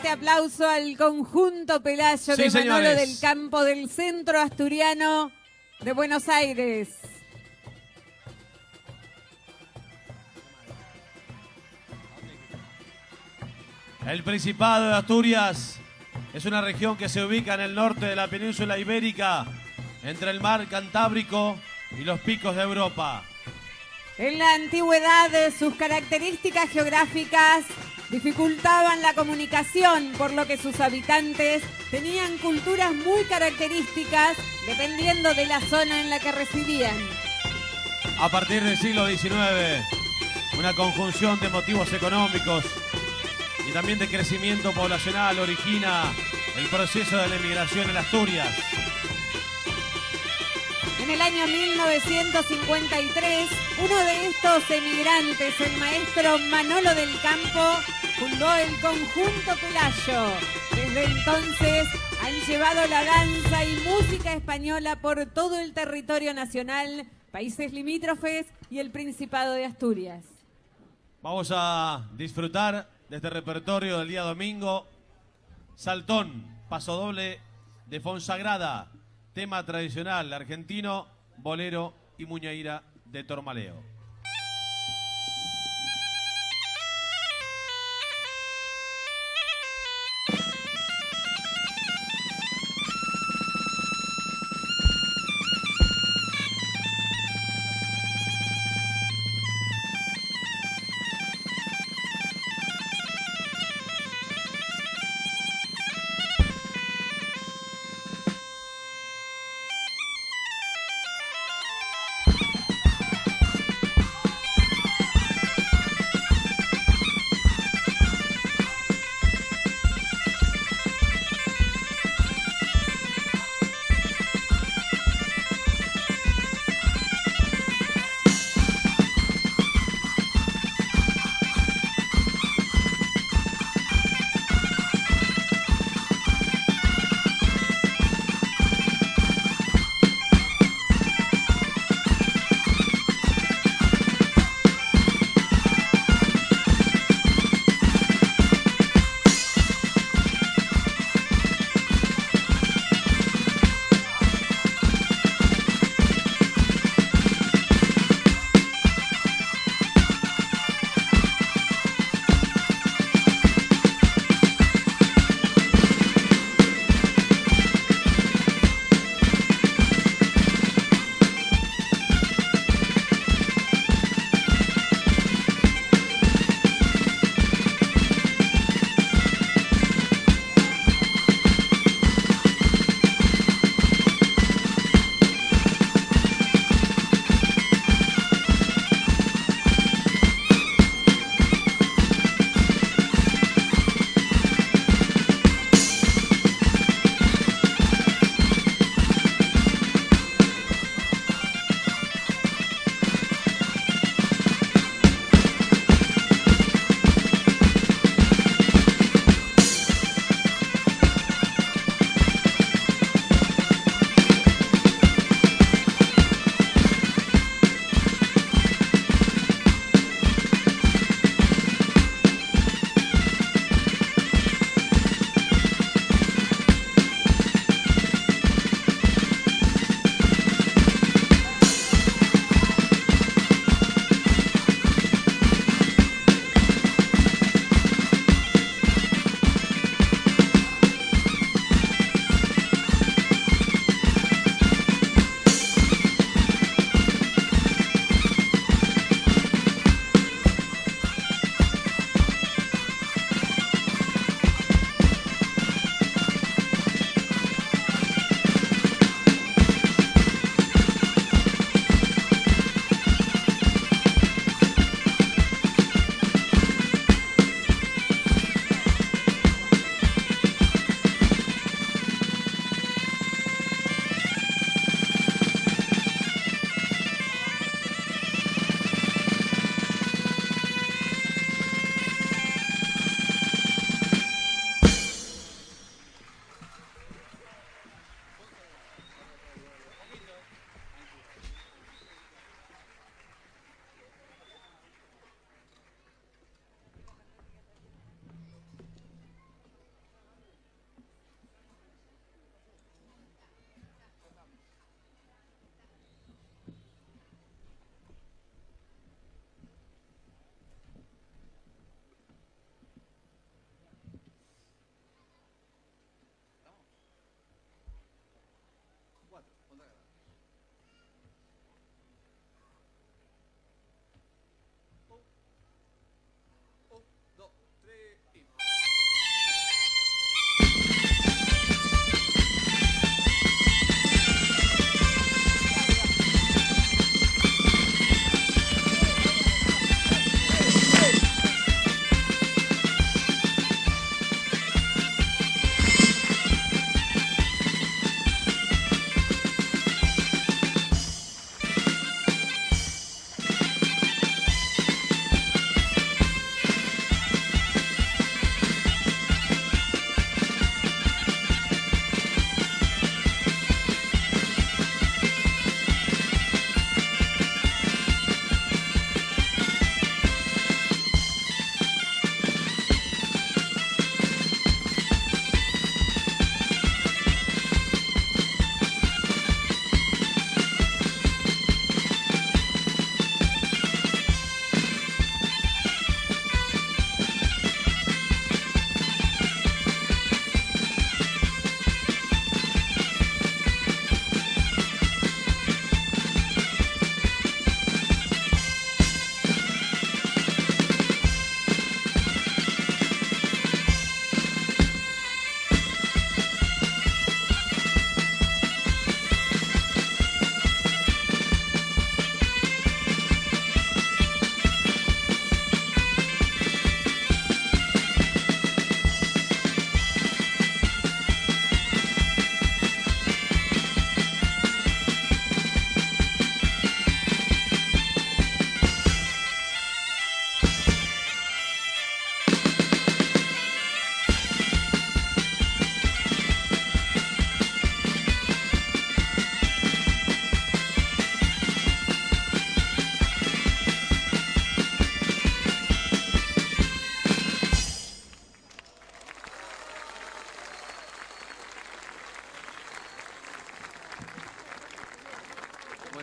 fuerte aplauso al conjunto Pelayo de Manolo del Campo del Centro Asturiano de Buenos Aires. El Principado de Asturias es una región que se ubica en el norte de la península ibérica, entre el mar Cantábrico y los picos de Europa. En la antigüedad, sus características geográficas dificultaban la comunicación, por lo que sus habitantes tenían culturas muy características dependiendo de la zona en la que residían. A partir del siglo XIX, una conjunción de motivos económicos y también de crecimiento poblacional origina el proceso de la emigración en Asturias. En el año 1953, uno de estos emigrantes, el maestro Manolo del Campo, fundó el conjunto Pelayo. Desde entonces han llevado la danza y música española por todo el territorio nacional, países limítrofes y el Principado de Asturias. Vamos a disfrutar de este repertorio del día domingo. Saltón, paso doble de Fonsagrada, tema tradicional argentino, bolero y muñeira de Tormaleo.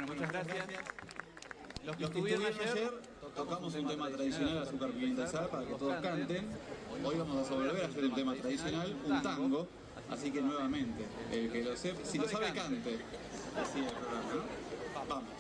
Bueno, muchas gracias. Los que estuvieron ayer, tocamos un tema tradicional, Azúcar, Pimienta y Sal, para que todos canten. Hoy vamos a volver a hacer un tema tradicional, un tango. Así que nuevamente, el que lo sepa, si lo sabe, cante. Así es el programa, ¿no? Vamos.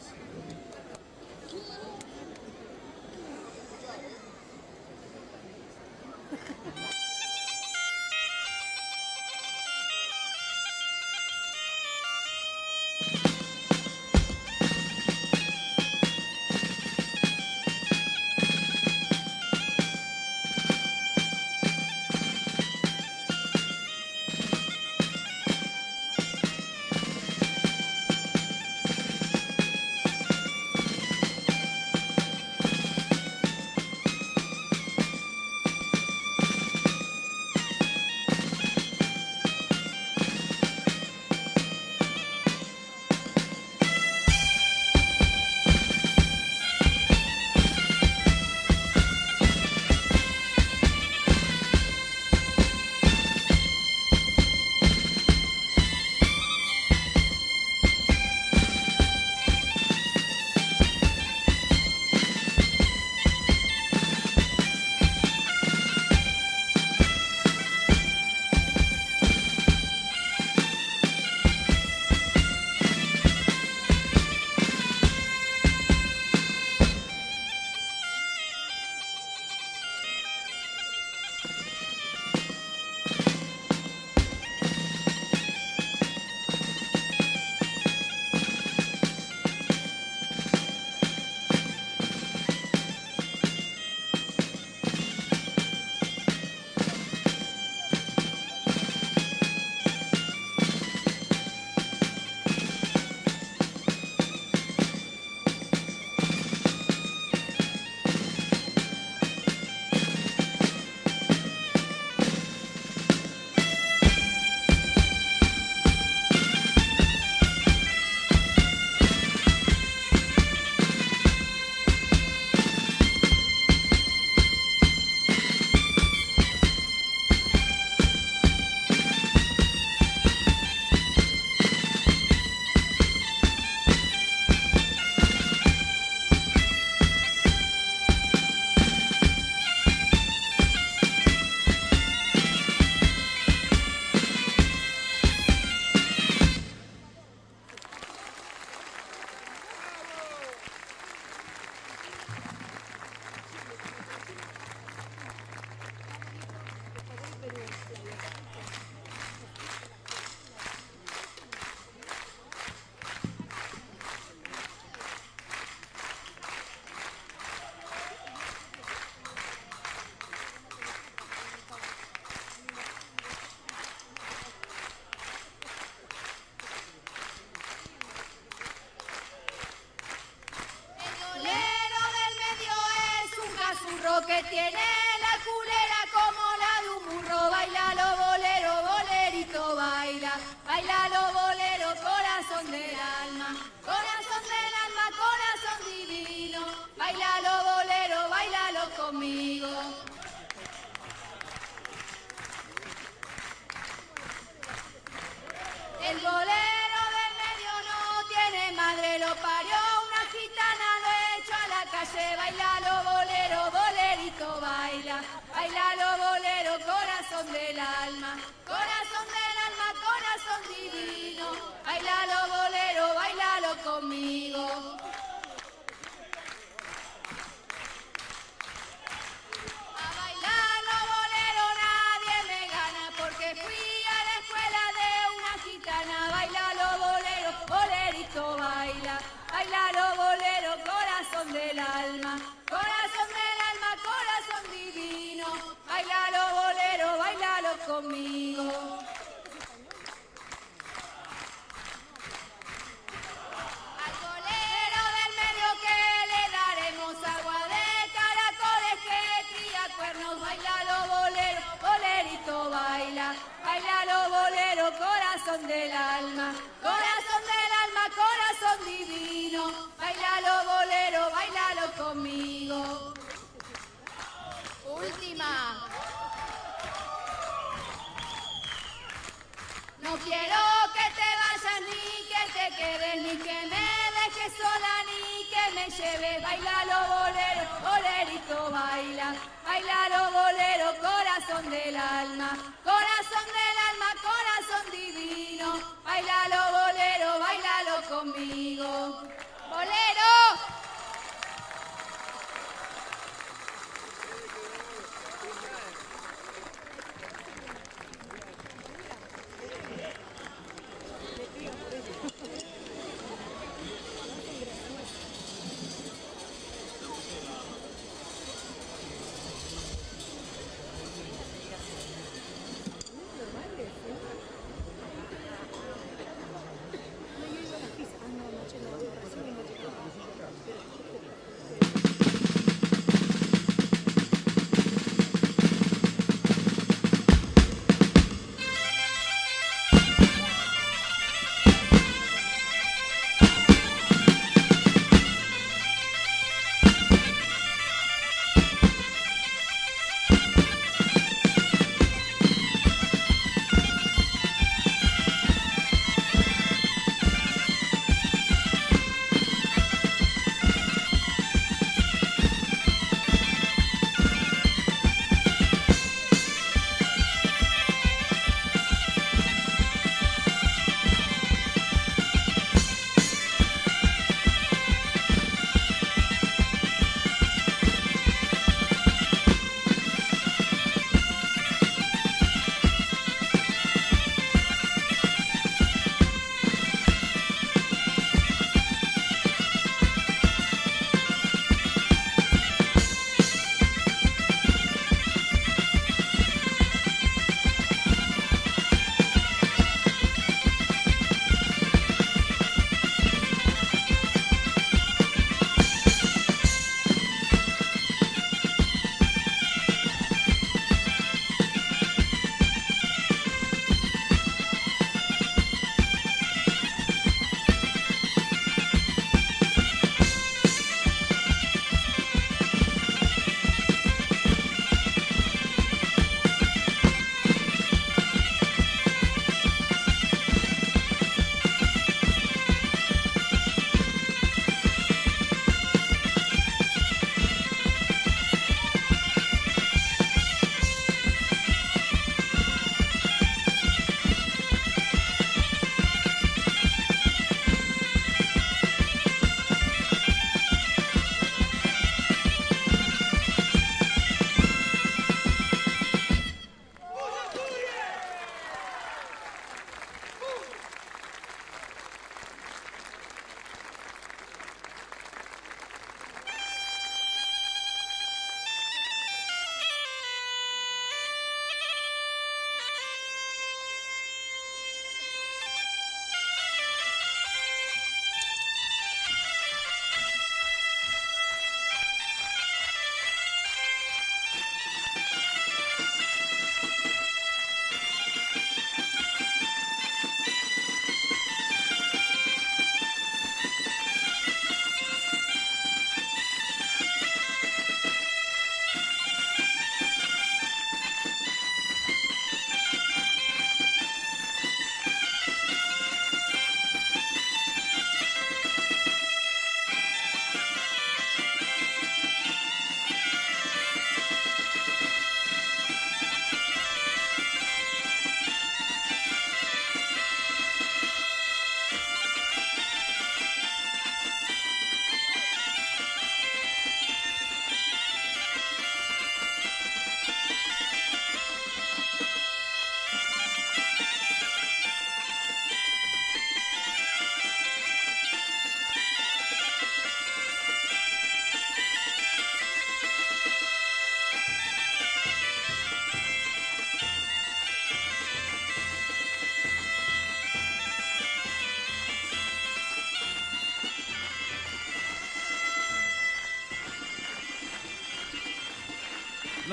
Que tiene la culera como la de un burro. Bailalo bolero, bolerito, baila. Bailalo bolero, corazón del alma. Corazón del alma, corazón divino. Bailalo bolero, bailalo conmigo. El bolero del medio no tiene madre, lo parió una gitana, lo echó a la calle. Bailalo bolero, bolerito, baila. Bailalo bolero, corazón del alma. Corazón del alma, corazón divino. Bailalo bolero, bailalo conmigo. A bailarlo bolero nadie me gana, porque fui a la escuela de una gitana. Bailalo bolero, bolerito, baila. Bailalo bolero, corazón del alma. Corazón del alma, corazón divino. Bailalo bolero, bailalo conmigo. Al bolero del medio que le daremos agua de caracoles que cría cuernos. Bailalo bolero, bolerito, baila. Bailalo bolero, corazón del alma. Corazón del alma, corazón divino. Bailalo bolero, bailalo conmigo. Última. No quiero que te vayas ni que te quedes ni que me dejes lleves, bailalo bolero, bolerito baila, bailalo bolero, corazón del alma, corazón divino, bailalo bolero, bailalo conmigo, bolero.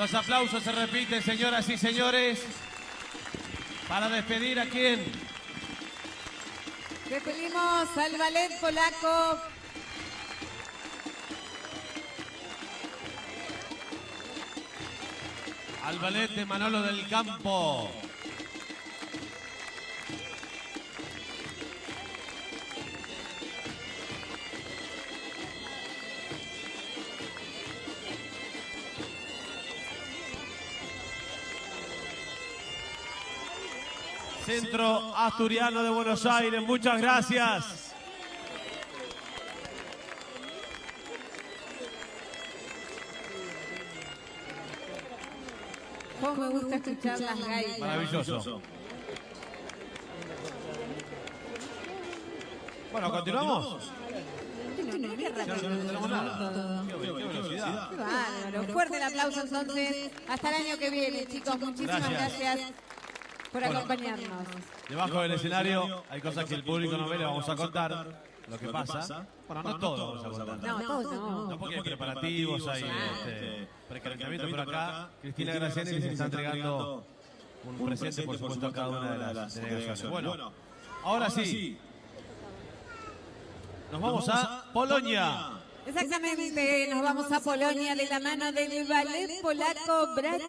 Los aplausos se repiten, señoras y señores, para despedir a quién. Despedimos al ballet polaco. Al ballet de Manolo del Campo. Centro Asturiano de Buenos Aires. Muchas gracias. Cómo me gusta escuchar las gaitas. Maravilloso. Bueno, ¿continuamos? Qué rápido. Ya no tenemos nada. Qué velocidad. Qué bárbaro. Fuerte el aplauso entonces. Hasta el año que viene, chicos. Muchísimas gracias por acompañarnos. Debajo del escenario hay cosas que el público no ve, le vamos a contar lo que pasa. Bueno, no todo vamos a contar. No, todos no. No, porque hay preparativos, hay precalentamiento, pero acá Cristina Graciani les está entregando un presente, por supuesto, a cada una de las delegaciones. Bueno, ahora sí, nos vamos a Polonia. Exactamente, nos vamos a Polonia de la mano del ballet polaco Brat